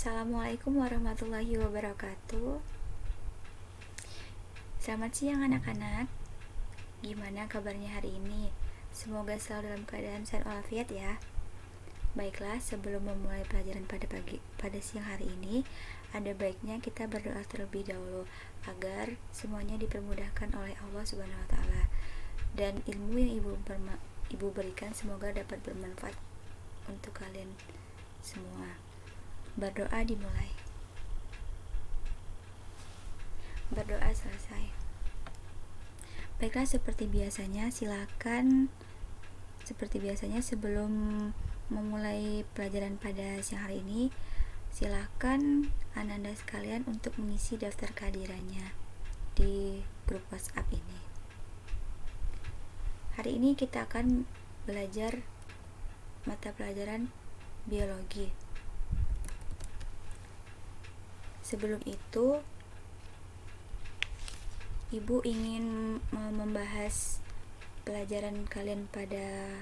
Assalamualaikum warahmatullahi wabarakatuh. Selamat siang anak-anak. Gimana kabarnya hari ini? Semoga selalu dalam keadaan sehat walafiat ya. Baiklah, sebelum memulai pelajaran pada siang hari ini, ada baiknya kita berdoa terlebih dahulu agar semuanya dipermudahkan oleh Allah Subhanahu wa taala. Dan ilmu yang Ibu berikan semoga dapat bermanfaat untuk kalian semua. Berdoa dimulai. Berdoa selesai. Baiklah, seperti biasanya sebelum memulai pelajaran pada siang hari ini, silakan Ananda sekalian untuk mengisi daftar kehadirannya di grup WhatsApp ini. Hari ini kita akan belajar mata pelajaran biologi. Sebelum itu, Ibu ingin membahas pelajaran kalian pada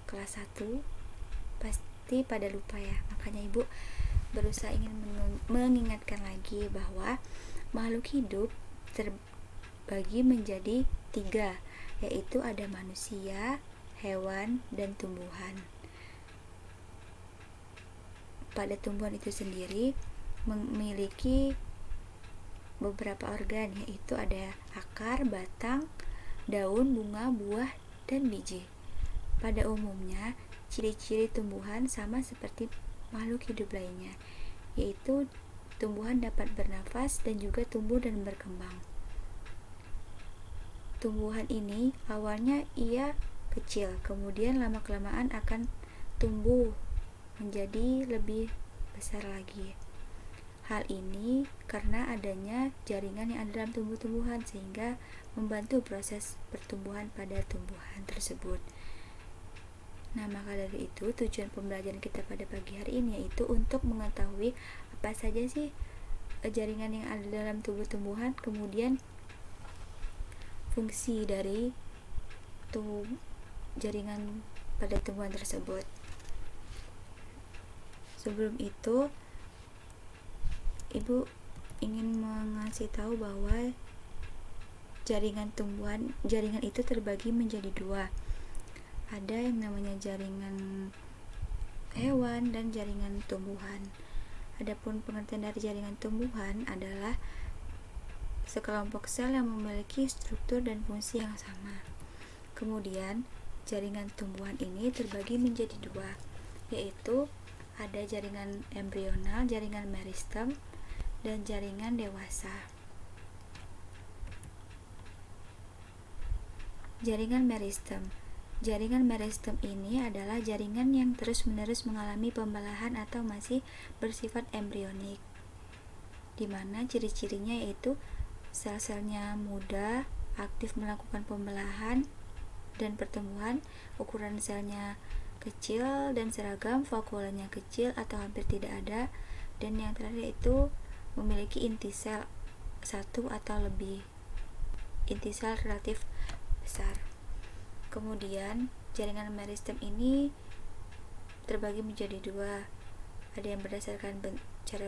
kelas 1. Pasti pada lupa ya. Makanya Ibu berusaha ingin mengingatkan lagi bahwa makhluk hidup terbagi menjadi 3, yaitu ada manusia, hewan, dan tumbuhan. Pada tumbuhan itu sendiri memiliki beberapa organ, yaitu ada akar, batang, daun, bunga, buah, dan biji. Pada umumnya, ciri-ciri tumbuhan sama seperti makhluk hidup lainnya, yaitu tumbuhan dapat bernafas dan juga tumbuh dan berkembang. Tumbuhan ini awalnya ia kecil, kemudian lama-kelamaan akan tumbuh menjadi lebih besar lagi. Hal ini karena adanya jaringan yang ada dalam tumbuh-tumbuhan sehingga membantu proses pertumbuhan pada tumbuhan tersebut. Nah, maka dari itu tujuan pembelajaran kita pada pagi hari ini yaitu untuk mengetahui apa saja sih jaringan yang ada dalam tumbuh-tumbuhan, kemudian fungsi dari jaringan pada tumbuhan tersebut. Sebelum itu, Ibu ingin mengasih tahu bahwa jaringan itu terbagi menjadi 2. Ada yang namanya jaringan hewan dan jaringan tumbuhan. Adapun pengertian dari jaringan tumbuhan adalah sekelompok sel yang memiliki struktur dan fungsi yang sama. Kemudian jaringan tumbuhan ini terbagi menjadi 2, yaitu ada jaringan embrional, jaringan meristem, dan jaringan dewasa. Jaringan meristem ini adalah jaringan yang terus-menerus mengalami pembelahan atau masih bersifat embrionik, di mana ciri-cirinya yaitu sel-selnya muda, aktif melakukan pembelahan dan pertumbuhan, ukuran selnya kecil dan seragam, vakuolanya kecil atau hampir tidak ada, dan yang terakhir itu memiliki inti sel 1 atau lebih, inti sel relatif besar. Kemudian jaringan meristem ini terbagi menjadi 2, ada yang berdasarkan cara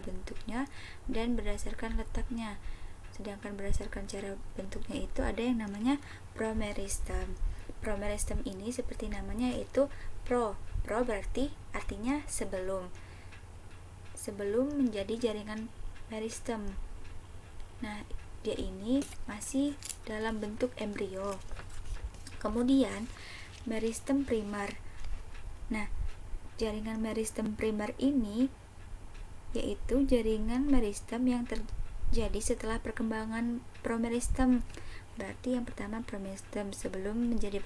bentuknya dan berdasarkan letaknya. Sedangkan berdasarkan cara bentuknya itu ada yang namanya promeristem. Promeristem ini seperti namanya yaitu pro berarti artinya sebelum menjadi jaringan meristem. Nah, dia ini masih dalam bentuk embrio. Kemudian meristem primer. Nah, jaringan meristem primer ini yaitu jaringan meristem yang terjadi setelah perkembangan promeristem. Berarti yang pertama promeristem sebelum menjadi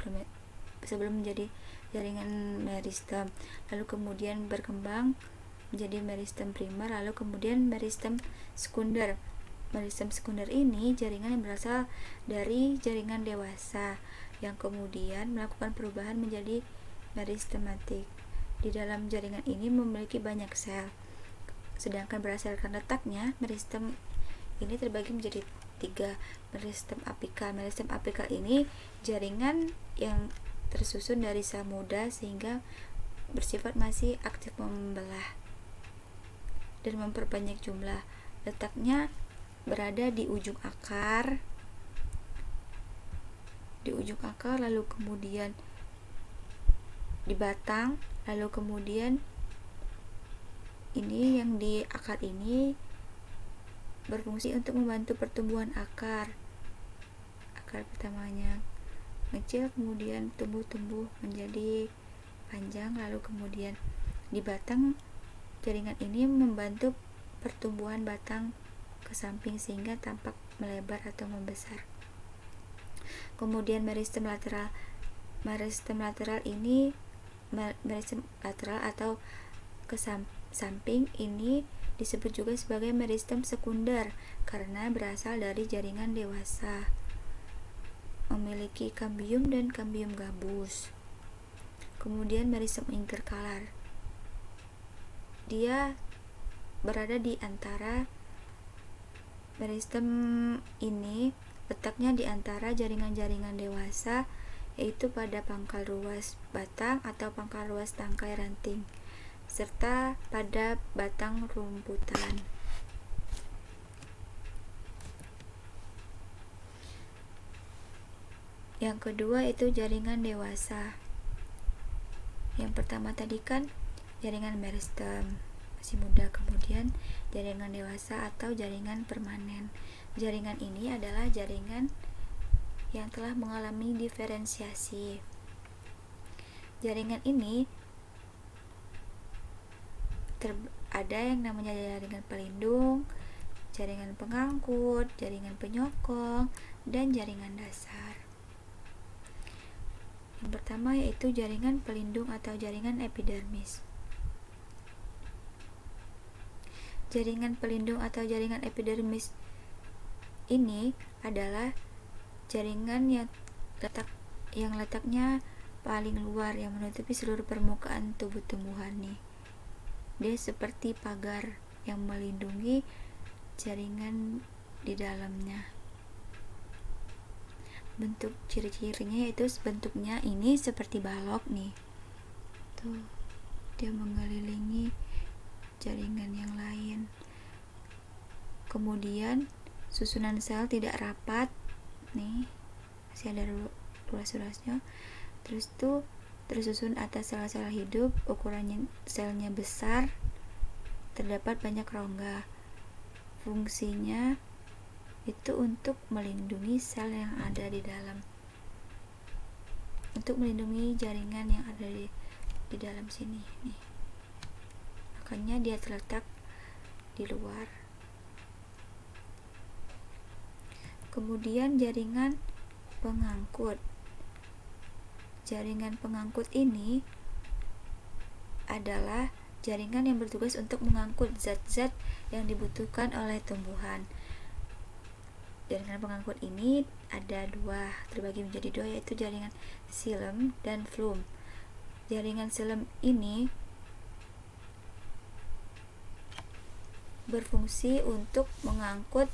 jaringan meristem, lalu kemudian berkembang menjadi meristem primer, lalu kemudian meristem sekunder. Meristem sekunder ini jaringan yang berasal dari jaringan dewasa yang kemudian melakukan perubahan menjadi meristematik. Di dalam jaringan ini memiliki banyak sel. Sedangkan berdasarkan letaknya, meristem ini terbagi menjadi 3. Meristem apikal. Meristem apikal ini jaringan yang tersusun dari sel muda sehingga bersifat masih aktif membelah. dan memperbanyak jumlah. Letaknya berada di ujung akar, lalu kemudian di batang, lalu kemudian ini yang di akar ini berfungsi untuk membantu pertumbuhan akar pertamanya kecil, kemudian tumbuh menjadi panjang, lalu kemudian di batang jaringan ini membantu pertumbuhan batang ke samping sehingga tampak melebar atau membesar. Kemudian meristem lateral ini meristem lateral atau ke samping ini disebut juga sebagai meristem sekunder karena berasal dari jaringan dewasa, memiliki kambium dan kambium gabus. Kemudian meristem interkalar, dia berada di antara meristem ini, letaknya di antara jaringan-jaringan dewasa, yaitu pada pangkal ruas batang atau pangkal ruas tangkai ranting, serta pada batang rumputan. Yang kedua itu jaringan dewasa. Yang pertama tadi kan jaringan meristem masih muda, kemudian jaringan dewasa atau jaringan permanen. Jaringan ini adalah jaringan yang telah mengalami diferensiasi. Jaringan ini ada yang namanya jaringan pelindung, jaringan pengangkut, jaringan penyokong, dan jaringan dasar. Yang pertama yaitu jaringan pelindung atau jaringan epidermis. Jaringan pelindung atau jaringan epidermis ini adalah jaringan yang letaknya paling luar, yang menutupi seluruh permukaan tubuh tumbuhan nih. Dia seperti pagar yang melindungi jaringan di dalamnya. Bentuk ciri-cirinya yaitu bentuknya ini seperti balok nih. Tuh, dia mengelilingi jaringan yang lain. Kemudian susunan sel tidak rapat nih, masih ada ruas-ruasnya. Terus tuh tersusun atas sel-sel hidup, ukurannya selnya besar, terdapat banyak rongga. Fungsinya itu untuk melindungi sel yang ada di dalam, untuk melindungi jaringan yang ada di dalam sini nih. Makanya dia terletak di luar. Kemudian jaringan pengangkut. Jaringan pengangkut ini adalah jaringan yang bertugas untuk mengangkut zat-zat yang dibutuhkan oleh tumbuhan. Jaringan pengangkut ini ada dua, terbagi menjadi dua, yaitu jaringan xilem dan phloem. Jaringan xilem ini berfungsi untuk mengangkut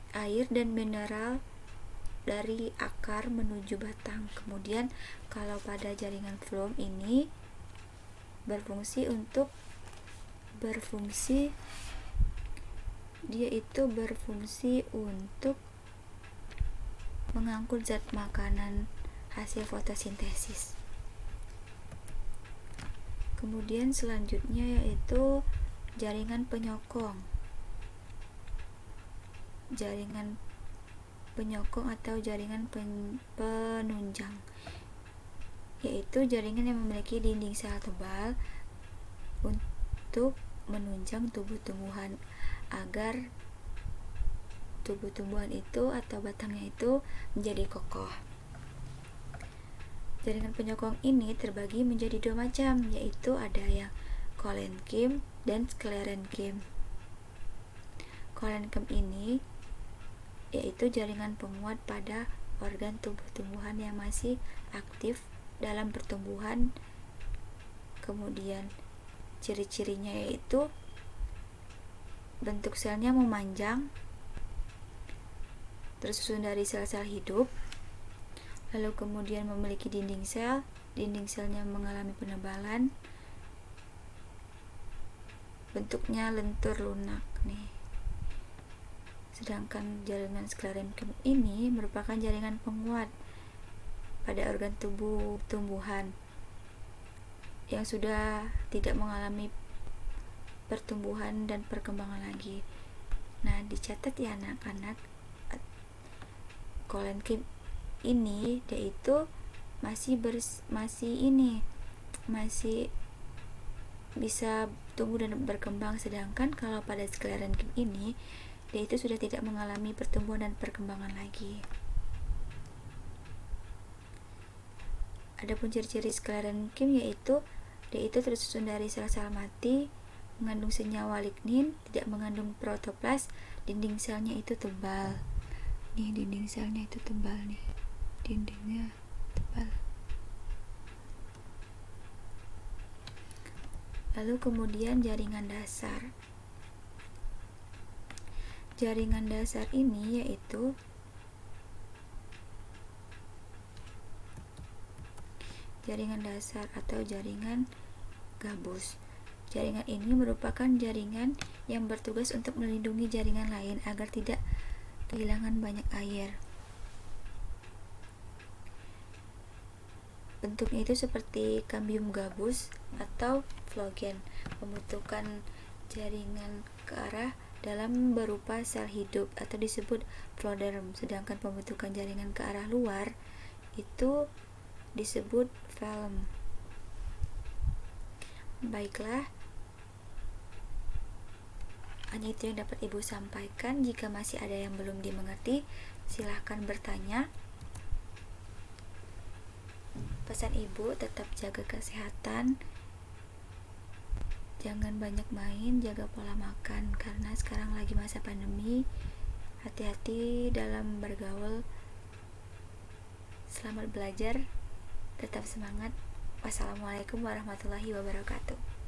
air dan mineral dari akar menuju batang. Kemudian kalau pada jaringan phloem ini berfungsi untuk mengangkut zat makanan hasil fotosintesis. Kemudian selanjutnya yaitu jaringan penyokong. Jaringan penyokong atau jaringan penunjang, yaitu jaringan yang memiliki dinding sel tebal untuk menunjang tubuh tumbuhan agar tubuh tumbuhan itu atau batangnya itu menjadi kokoh. Jaringan penyokong ini terbagi menjadi dua macam, yaitu ada yang kolenkim dan sklerenkim. Kolenkim ini yaitu jaringan penguat pada organ tubuh tumbuhan yang masih aktif dalam pertumbuhan. Kemudian ciri-cirinya yaitu bentuk selnya memanjang, tersusun dari sel-sel hidup, lalu kemudian memiliki dinding sel dinding selnya mengalami penebalan, bentuknya lentur lunak nih. Sedangkan jaringan sklerenkim ini merupakan jaringan penguat pada organ tubuh tumbuhan yang sudah tidak mengalami pertumbuhan dan perkembangan lagi. Nah, dicatat ya anak-anak, kolenkim ini dia itu masih bisa tumbuh dan berkembang, sedangkan kalau pada sklerenkim ini dia itu sudah tidak mengalami pertumbuhan dan perkembangan lagi. Adapun ciri-ciri sklerenkim yaitu dia itu tersusun dari sel-sel mati, mengandung senyawa lignin, tidak mengandung protoplas, dinding selnya itu tebal. Nih, dinding selnya itu tebal nih. Dindingnya tebal. Lalu kemudian jaringan dasar. Jaringan dasar ini yaitu jaringan dasar atau jaringan gabus. Jaringan ini merupakan jaringan yang bertugas untuk melindungi jaringan lain agar tidak kehilangan banyak air. Bentuknya itu seperti kambium gabus atau flogen, membentukkan jaringan ke arah dalam berupa sel hidup atau disebut floderm, sedangkan pembentukan jaringan ke arah luar itu disebut velum. Baiklah, hanya itu yang dapat Ibu sampaikan. Jika masih ada yang belum dimengerti, silahkan bertanya. Pesan Ibu, tetap jaga kesehatan, jangan banyak main, jaga pola makan, karena sekarang lagi masa pandemi. Hati-hati dalam bergaul. Selamat belajar, tetap semangat. Wassalamualaikum warahmatullahi wabarakatuh.